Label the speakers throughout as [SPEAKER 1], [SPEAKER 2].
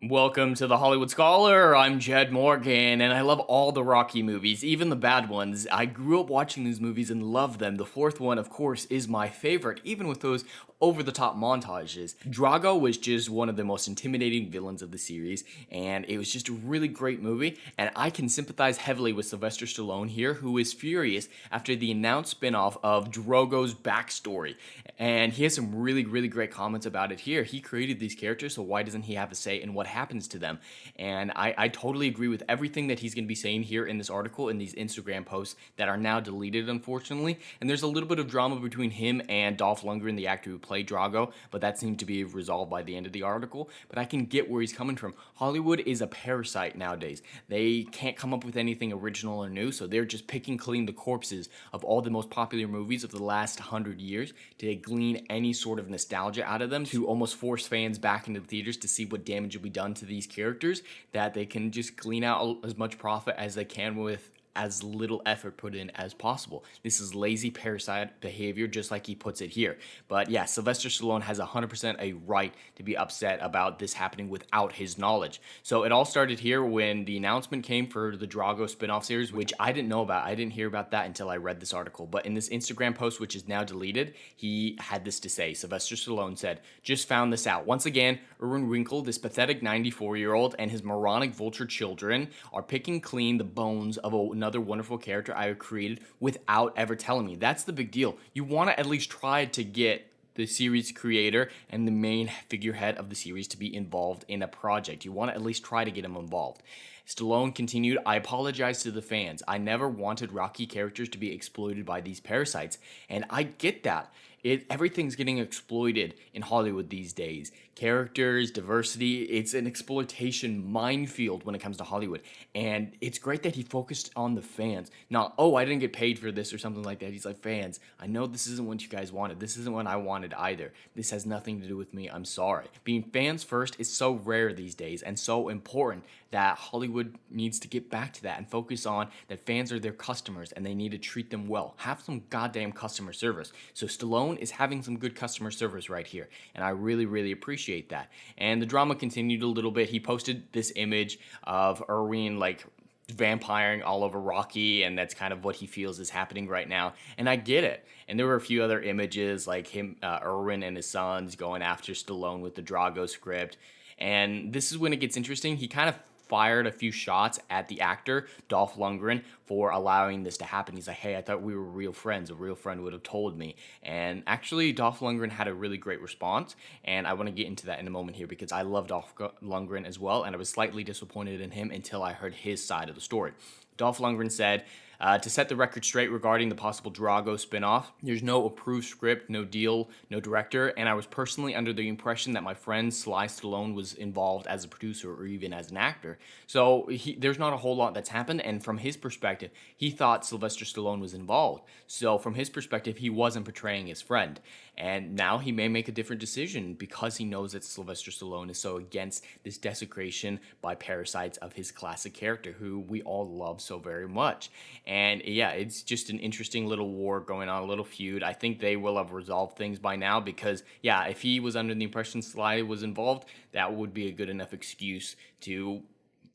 [SPEAKER 1] Welcome to the Hollywood Scholar. I'm Jed Morgan, and I love all the Rocky movies, even the bad ones. I grew up watching these movies and love them. The fourth one, of course, is my favorite, even with those over the top montages. Drago was just one of the most intimidating villains of the series, and it was just a really great movie. And I can sympathize heavily with Sylvester Stallone here, who is furious after the announced spin off of Drogo's backstory. And he has some really great comments about it here. He created these characters, so why doesn't he have a say in what happens to them? And I totally agree with everything that he's going to be saying here in this article, in these Instagram posts that are now deleted, unfortunately. And there's a little bit of drama between him and Dolph Lundgren, the actor who played Drago, but that seemed to be resolved by the end of the article. But I can get where he's coming from. Hollywood is a parasite nowadays. They can't come up with anything original or new, so they're just picking clean the corpses of all the most popular movies of the last 100 years to glean any sort of nostalgia out of them, to almost force fans back into the theaters to see what damage will be done to these characters, that they can just glean out as much profit as they can with as little effort put in as possible. This is lazy parasite behavior, just like he puts it here. But yeah, Sylvester Stallone has 100% a right to be upset about this happening without his knowledge. So it all started here when the announcement came for the Drago spin-off series, which I didn't know about. I didn't hear about that until I read this article. But in this Instagram post, which is now deleted, he had this to say. Sylvester Stallone said, "Just found this out. Once again, Erwin Winkle, this pathetic 94-year-old, and his moronic vulture children are picking clean the bones of another wonderful character I have created without ever telling me." That's the big deal. You want to at least try to get the series creator and the main figurehead of the series to be involved in a project. You want to at least try to get him involved. Stallone continued, "I apologize to the fans. I never wanted Rocky characters to be exploited by these parasites." And I get that. Everything's getting exploited in Hollywood these days. Characters, diversity, it's an exploitation minefield when it comes to Hollywood. And it's great that he focused on the fans. Not, "Oh, I didn't get paid for this," or something like that. He's like, "Fans, I know this isn't what you guys wanted. This isn't what I wanted either. This has nothing to do with me. I'm sorry." Being fans first is so rare these days and so important that Hollywood needs to get back to that and focus on that fans are their customers and they need to treat them well. Have some goddamn customer service. So Stallone is having some good customer service right here, and I really appreciate that. And the drama continued a little bit. He posted this image of Erwin like vampiring all over Rocky, and that's kind of what he feels is happening right now. And I get it. And there were a few other images like him, Erwin and his sons going after Stallone with the Drago script. And this is when it gets interesting. He kind of fired a few shots at the actor, Dolph Lundgren, for allowing this to happen. He's like, "Hey, I thought we were real friends. A real friend would have told me." And actually, Dolph Lundgren had a really great response, and I want to get into that in a moment here because I love Dolph Lundgren as well, and I was slightly disappointed in him until I heard his side of the story. Dolph Lundgren said, "To set the record straight regarding the possible Drago spinoff, there's no approved script, no deal, no director, and I was personally under the impression that my friend Sly Stallone was involved as a producer or even as an actor. So there's not a whole lot that's happened, and from his perspective, he thought Sylvester Stallone was involved. So from his perspective, he wasn't portraying his friend. And now he may make a different decision because he knows that Sylvester Stallone is so against this desecration by parasites of his classic character, who we all love so very much." And yeah, it's just an interesting little war going on, a little feud. I think they will have resolved things by now because, yeah, if he was under the impression Sly was involved, that would be a good enough excuse to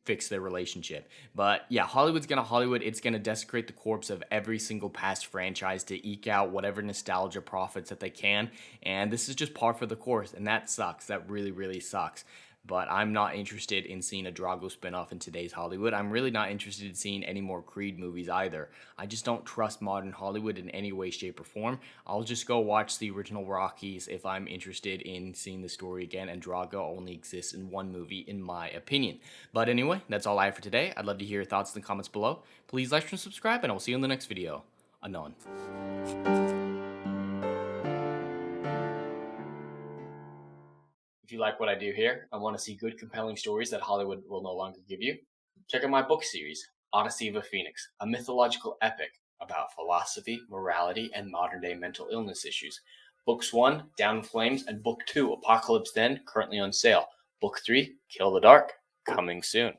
[SPEAKER 1] fix their relationship. But yeah, Hollywood's gonna Hollywood. It's gonna desecrate the corpse of every single past franchise to eke out whatever nostalgia profits that they can. And this is just par for the course, and that sucks. That really sucks. But I'm not interested in seeing a Drago spinoff in today's Hollywood. I'm really not interested in seeing any more Creed movies either. I just don't trust modern Hollywood in any way, shape, or form. I'll just go watch the original Rockies if I'm interested in seeing the story again, and Drago only exists in one movie, in my opinion. But anyway, that's all I have for today. I'd love to hear your thoughts in the comments below. Please like and subscribe, and I'll see you in the next video. Anon. If you like what I do here and want to see good, compelling stories that Hollywood will no longer give you, check out my book series, Odyssey of a Phoenix, a mythological epic about philosophy, morality, and modern-day mental illness issues. Books 1, Down in Flames, and Book 2, Apocalypse Then, currently on sale. Book 3, Kill the Dark, coming soon.